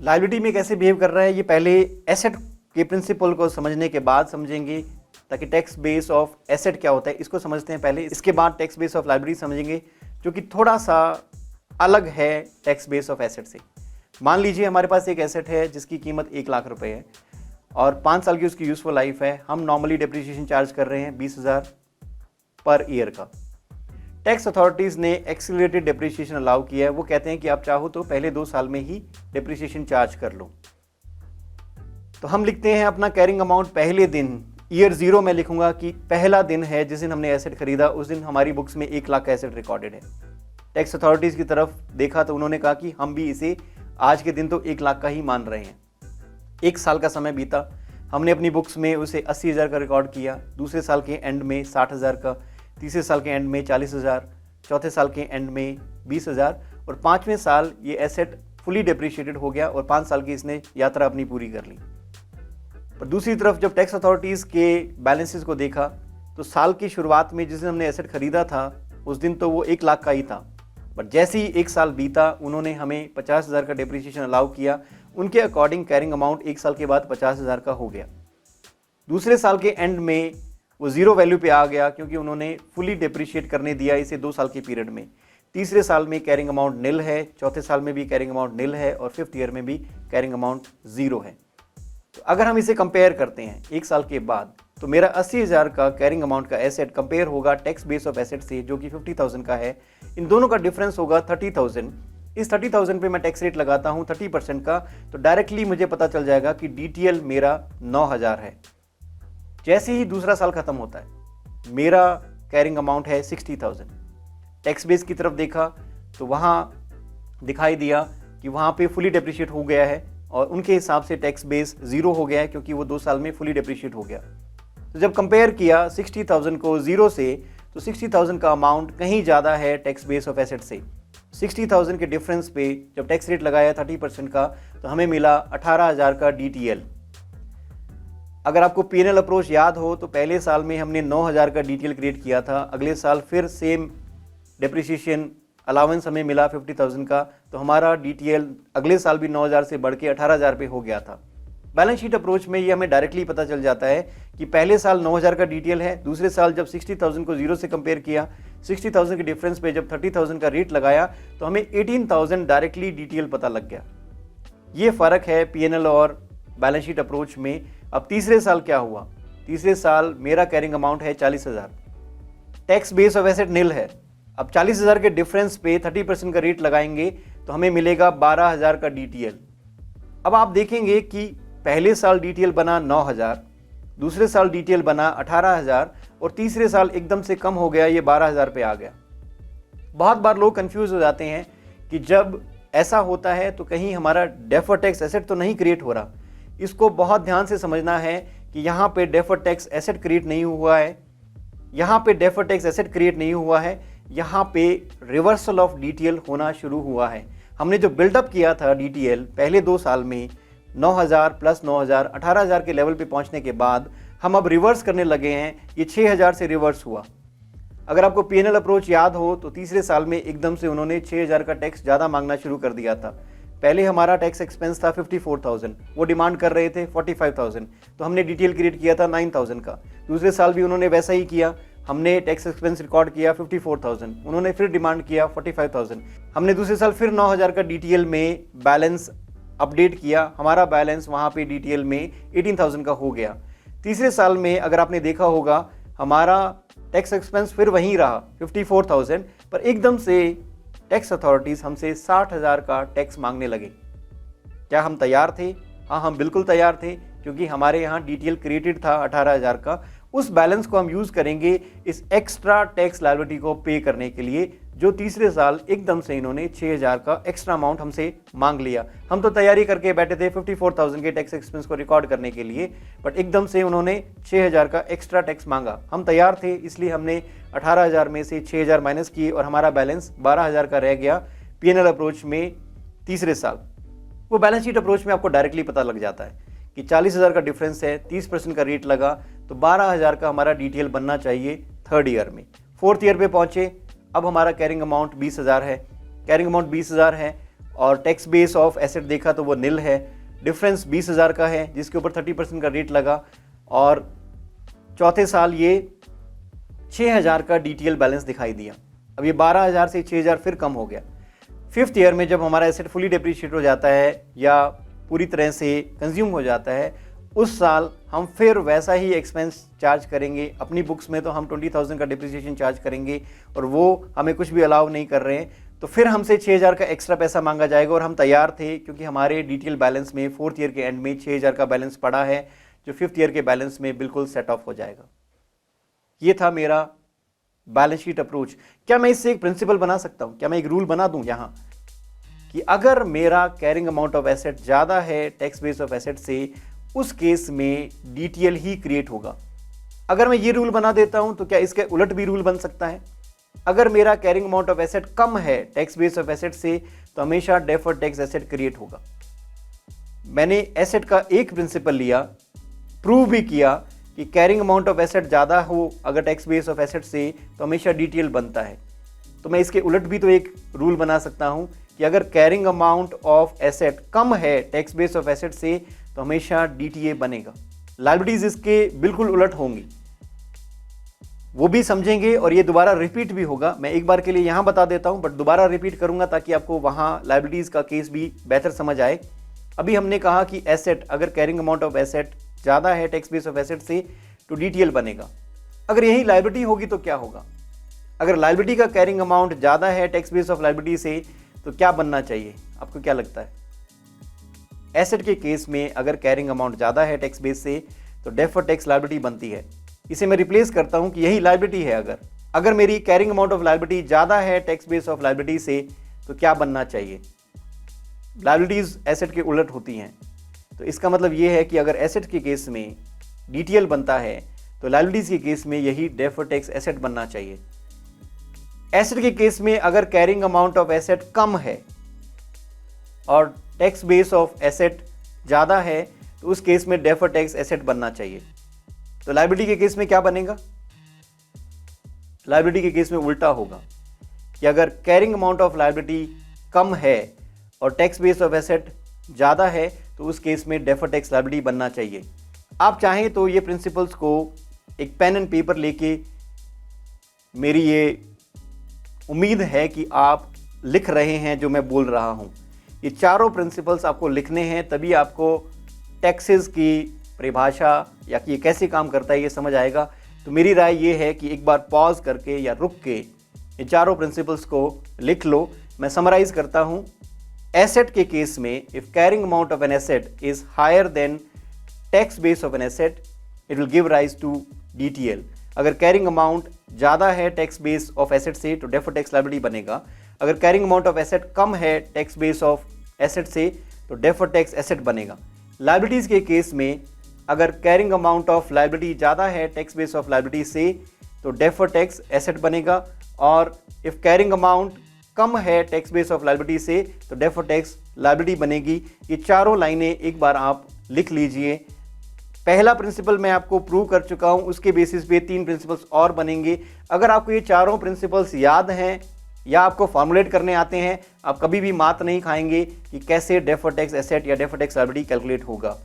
Liability में कैसे behave कर रहा है ये पहले एसेट के प्रिंसिपल को समझने के बाद समझेंगे, ताकि टैक्स बेस ऑफ एसेट क्या होता है इसको समझते हैं पहले, इसके बाद टैक्स बेस ऑफ लायबिलिटी समझेंगे जो कि थोड़ा सा अलग है टैक्स बेस ऑफ एसेट से। मान लीजिए हमारे पास एक एसेट है जिसकी कीमत 1 लाख रुपए है और 5 साल की उसकी यूजफुल लाइफ है। हम नॉर्मली डेप्रिसिएशन चार्ज कर रहे हैं 20,000 पर ईयर का। टैक्स अथॉरिटीज़ ने एक्सीलरेटेड डेप्रिसिएशन अलाउ किया है। वो कहते हैं कि आप चाहो तो पहले 2 साल में ही डेप्रिसिएशन चार्ज कर लो। तो हम लिखते हैं अपना कैरिंग अमाउंट पहले दिन, ईयर 0 में लिखूंगा कि पहला दिन है जिस दिन हमने एसेट खरीदा, उस दिन हमारी बुक्स में 1 लाख का एसेट रिकॉर्डेड है। टैक्स अथॉरिटीज़ की तरफ देखा तो उन्होंने कहा कि हम भी इसे आज के दिन तो 1 लाख का ही मान रहे हैं। 1 साल का समय बीता, हमने अपनी बुक्स में उसे 80,000 का रिकॉर्ड किया, दूसरे साल के एंड में 60,000 का, तीसरे साल के एंड में 40,000, चौथे साल के एंड में 20,000 और 5वें साल ये एसेट फुली डेप्रिशिएटेड हो गया और 5 साल की इसने यात्रा अपनी पूरी कर ली। पर दूसरी तरफ जब टैक्स अथॉरिटीज़ के बैलेंसेस को देखा तो साल की शुरुआत में जिस दिन हमने एसेट खरीदा था उस दिन तो वो 1 लाख का ही था, बट जैसे ही 1 साल बीता उन्होंने हमें 50,000 का डेप्रिसिएशन अलाउ किया। उनके अकॉर्डिंग कैरिंग अमाउंट 1 साल के बाद 50,000 का हो गया। दूसरे साल के एंड में वो 0 वैल्यू पे आ गया क्योंकि उन्होंने फुली डेप्रिशिएट करने दिया इसे 2 साल के पीरियड में। तीसरे साल में कैरिंग अमाउंट निल है, चौथे साल में भी कैरिंग अमाउंट निल है और 5th ईयर में भी कैरिंग अमाउंट 0 है। तो अगर हम इसे कंपेयर करते हैं 1 साल के बाद तो मेरा 80,000 का कैरिंग अमाउंट का एसेट कंपेयर होगा टैक्स बेस ऑफ एसेट से जो कि 50,000 का है। इन दोनों का डिफरेंस होगा 30,000। इस 30,000 पे मैं टैक्स रेट लगाता हूँ 30% का, तो डायरेक्टली मुझे पता चल जाएगा कि DTL मेरा 9,000 है। जैसे ही दूसरा साल खत्म होता है मेरा कैरिंग अमाउंट है 60,000। टैक्स बेस की तरफ देखा तो वहाँ दिखाई दिया कि वहाँ पे फुली डेप्रिशिएट हो गया है और उनके हिसाब से टैक्स बेस 0 हो गया है क्योंकि वो 2 साल में फुली डेप्रिशिएट हो गया। तो जब कंपेयर किया 60,000 को 0 से तो 60,000 का अमाउंट कहीं ज़्यादा है टैक्स बेस ऑफ एसेट से। 60,000 के डिफरेंस पे जब टैक्स रेट लगाया 30% का तो हमें मिला 18,000 का DTL। अगर आपको P&L अप्रोच याद हो तो पहले साल में हमने 9,000 का DTL क्रिएट किया था, अगले साल फिर सेम डेप्रिसिएशन अलाउंस हमें मिला 50,000 का, तो हमारा DTL अगले साल भी 9,000 से बढ़ के 18,000 पे हो गया था। बैलेंस शीट अप्रोच में ये हमें डायरेक्टली पता चल जाता है कि पहले साल 9,000 का DTL है, दूसरे साल जब 60,000 को 0 से कंपेयर किया, 60,000 के डिफरेंस पे जब 30,000 का रेट लगाया तो हमें 18,000 डायरेक्टली DTL पता लग गया। ये फ़र्क है P&L और बैलेंस शीट अप्रोच में। अब तीसरे साल क्या हुआ? तीसरे साल मेरा कैरिंग अमाउंट है 40,000, टैक्स बेस ऑफ एसेट निल है। अब 40,000 के डिफरेंस पे 30% का रेट लगाएंगे तो हमें मिलेगा 12,000 का DTL। अब आप देखेंगे कि पहले साल DTL बना 9,000, दूसरे साल DTL बना 18,000 और तीसरे साल एकदम से कम हो गया, ये 12,000 पे आ गया। बहुत बार लोग कंफ्यूज हो जाते हैं कि जब ऐसा होता है तो कहीं हमारा डेफर्ड टैक्स एसेट तो नहीं क्रिएट हो रहा। इसको बहुत ध्यान से समझना है कि यहाँ पे डेफर्ड टैक्स एसेट क्रिएट नहीं हुआ है, यहाँ पे डेफर्ड टैक्स एसेट क्रिएट नहीं हुआ है, यहाँ पे रिवर्सल ऑफ DTL होना शुरू हुआ है। हमने जो बिल्डअप किया था DTL पहले 2 साल में 9,000 प्लस 9,000 18,000 के लेवल पे पहुँचने के बाद हम अब रिवर्स करने लगे हैं, ये 6,000 से रिवर्स हुआ। अगर आपको P&L अप्रोच याद हो तो तीसरे साल में एकदम से उन्होंने 6,000 का टैक्स ज़्यादा मांगना शुरू कर दिया था। पहले हमारा टैक्स एक्सपेंस था 54,000, वो डिमांड कर रहे थे 45,000, तो हमने DTL क्रिएट किया था 9,000 का। दूसरे साल भी उन्होंने वैसा ही किया, हमने टैक्स एक्सपेंस रिकॉर्ड किया 54,000, उन्होंने फिर डिमांड किया 45,000। हमने दूसरे साल फिर 9,000 का DTL में बैलेंस अपडेट किया, हमारा बैलेंस वहाँ पे DTL में 18,000 का हो गया। तीसरे साल में अगर आपने देखा होगा हमारा टैक्स एक्सपेंस फिर वहीं रहा 54,000, पर एकदम से टैक्स अथॉरिटीज़ हमसे 60,000 का टैक्स मांगने लगे। क्या हम तैयार थे? हाँ, हम बिल्कुल तैयार थे क्योंकि हमारे यहाँ DTL क्रिएटेड था 18,000 का। उस बैलेंस को हम यूज़ करेंगे इस एक्स्ट्रा टैक्स लायबिलिटी को पे करने के लिए, जो तीसरे साल एकदम से इन्होंने 6,000 का एक्स्ट्रा अमाउंट हमसे मांग लिया। हम तो तैयारी करके बैठे थे 54,000 के टैक्स एक्सपेंस को रिकॉर्ड करने के लिए, बट एकदम से उन्होंने 6,000 का एक्स्ट्रा टैक्स मांगा। हम तैयार थे, इसलिए हमने 18,000 में से 6,000 माइनस किए और हमारा बैलेंस 12,000 का रह गया। P&L अप्रोच में तीसरे साल वो बैलेंस शीट अप्रोच में आपको डायरेक्टली पता लग जाता है कि 40,000 का डिफरेंस है, 30% का रेट लगा तो 12,000 का हमारा DTL बनना चाहिए 3rd ईयर में। 4th ईयर पे पहुंचे, अब हमारा कैरिंग अमाउंट 20,000 है, कैरिंग अमाउंट 20,000 है और टैक्स बेस ऑफ एसेट देखा तो वो नील है। डिफरेंस 20,000 का है जिसके ऊपर 30% का रेट लगा, और चौथे साल ये 6,000 का DTL बैलेंस दिखाई दिया। अब ये 12,000 से 6,000 फिर कम हो गया। फिफ्थ ईयर में जब हमारा एसेट फुली डिप्रिशिएट हो जाता है या पूरी तरह से कंज्यूम हो जाता है, उस साल हम फिर वैसा ही एक्सपेंस चार्ज करेंगे। अपनी बुक्स में तो हम 20,000 का डिप्रिसिएशन चार्ज करेंगे और वो हमें कुछ भी अलाउ नहीं कर रहे हैं, तो फिर हमसे 6,000 का एक्स्ट्रा पैसा मांगा जाएगा। और हम तैयार थे क्योंकि हमारे DTL बैलेंस में फोर्थ ईयर के एंड में 6,000 का बैलेंस पड़ा है, जो फिफ्थ ईयर के बैलेंस में बिल्कुल सेट ऑफ हो जाएगा। ये था मेरा बैलेंस शीट अप्रोच। क्या मैं इससे एक प्रिंसिपल बना सकता हूँ? क्या मैं एक रूल बना दूँ यहाँ कि अगर मेरा कैरिंग अमाउंट ऑफ एसेट ज़्यादा है टैक्स बेस ऑफ एसेट से, उस केस में DTL ही क्रिएट होगा। अगर मैं ये रूल बना देता हूं तो क्या इसके उलट भी रूल बन सकता है? अगर मेरा कैरिंग अमाउंट ऑफ एसेट कम है टैक्स बेस ऑफ एसेट से, तो हमेशा डेफर्ड टैक्स एसेट क्रिएट होगा। मैंने एसेट का एक प्रिंसिपल लिया, प्रूव भी किया कि कैरिंग अमाउंट ऑफ एसेट ज़्यादा हो अगर टैक्स बेस ऑफ एसेट से, तो हमेशा DTL बनता है। तो मैं इसके उलट भी तो एक रूल बना सकता हूं कि अगर कैरिंग अमाउंट ऑफ एसेट कम है टैक्स बेस ऑफ एसेट से, तो हमेशा DTA बनेगा। लायबिलिटीज इसके बिल्कुल उलट होंगी, वो भी समझेंगे और ये दोबारा रिपीट भी होगा। मैं एक बार के लिए यहाँ बता देता हूँ, बट दोबारा रिपीट करूंगा ताकि आपको वहाँ लायबिलिटीज का केस भी बेहतर समझ आए। अभी हमने कहा कि एसेट, अगर कैरिंग अमाउंट ऑफ एसेट ज़्यादा है टैक्स बेस ऑफ एसेट से, तो DTL बनेगा। अगर यही लायबिलिटी होगी तो क्या होगा? अगर लायबिलिटी का कैरिंग अमाउंट ज़्यादा है टैक्स बेस ऑफ लायबिलिटी से, तो क्या बनना चाहिए? आपको क्या लगता है? एसेट के केस में अगर कैरिंग अमाउंट ज़्यादा है टैक्स बेस से, तो डेफर्ड टैक्स लायबिलिटी बनती है। इसे मैं रिप्लेस करता हूं कि यही लायबिलिटी है। अगर मेरी कैरिंग अमाउंट ऑफ लायबिलिटी ज़्यादा है टैक्स बेस ऑफ लायबिलिटी से, तो क्या बनना चाहिए? लायबिलिटीज एसेट के उलट होती हैं, तो इसका मतलब ये है कि अगर एसेट के केस में DTL बनता है, तो लायबिलिटीज के केस में यही डेफर्ड टैक्स एसेट बनना चाहिए। एसेट के केस में अगर कैरिंग अमाउंट ऑफ एसेट कम है और टैक्स बेस ऑफ एसेट ज़्यादा है, तो उस केस में डेफर्ड टैक्स एसेट बनना चाहिए। तो लायबिलिटी के केस में क्या बनेगा? लायबिलिटी के केस में उल्टा होगा कि अगर कैरिंग अमाउंट ऑफ लायबिलिटी कम है और टैक्स बेस ऑफ एसेट ज़्यादा है, तो उस केस में डेफर्ड टैक्स लायबिलिटी बनना चाहिए। आप चाहें तो ये प्रिंसिपल्स को एक पेन एंड पेपर लेके, मेरी ये उम्मीद है कि आप लिख रहे हैं जो मैं बोल रहा हूँ। ये चारों प्रिंसिपल्स आपको लिखने हैं, तभी आपको टैक्सेस की परिभाषा या कि ये कैसे काम करता है ये समझ आएगा। तो मेरी राय ये है कि एक बार पॉज करके या रुक के ये चारों प्रिंसिपल्स को लिख लो। मैं समराइज करता हूँ। एसेट के केस में, if carrying amount of an asset is higher than tax base of an asset, it will give rise to DTL। अगर कैरिंग अमाउंट ज़्यादा है टैक्स बेस ऑफ एसेट से, तो डेफर्ड टैक्स लायबिलिटी बनेगा। अगर carrying amount of asset कम है tax base of asset से, तो डेफर्ड टैक्स एसेट बनेगा। लायबिलिटीज़ के केस में अगर कैरिंग अमाउंट ऑफ लायबिलिटी ज़्यादा है टैक्स बेस ऑफ लायबिलिटी से, तो डेफर्ड टैक्स एसेट बनेगा। और इफ़ कैरिंग अमाउंट कम है टैक्स बेस ऑफ लायबिलिटी से, तो डेफर्ड टैक्स लायबिलिटी बनेगी। ये चारों लाइनें एक बार आप लिख लीजिए। पहला प्रिंसिपल मैं आपको प्रूव कर चुका हूँ, उसके बेसिस पे 3 प्रिंसिपल्स और बनेंगे। अगर आपको ये चारों प्रिंसिपल्स याद हैं या आपको फॉर्मुलेट करने आते हैं, आप कभी भी मात नहीं खाएंगे कि कैसे डेफर्ड टैक्स एसेट या डेफर्ड टैक्स लायबिलिटी कैलकुलेट होगा।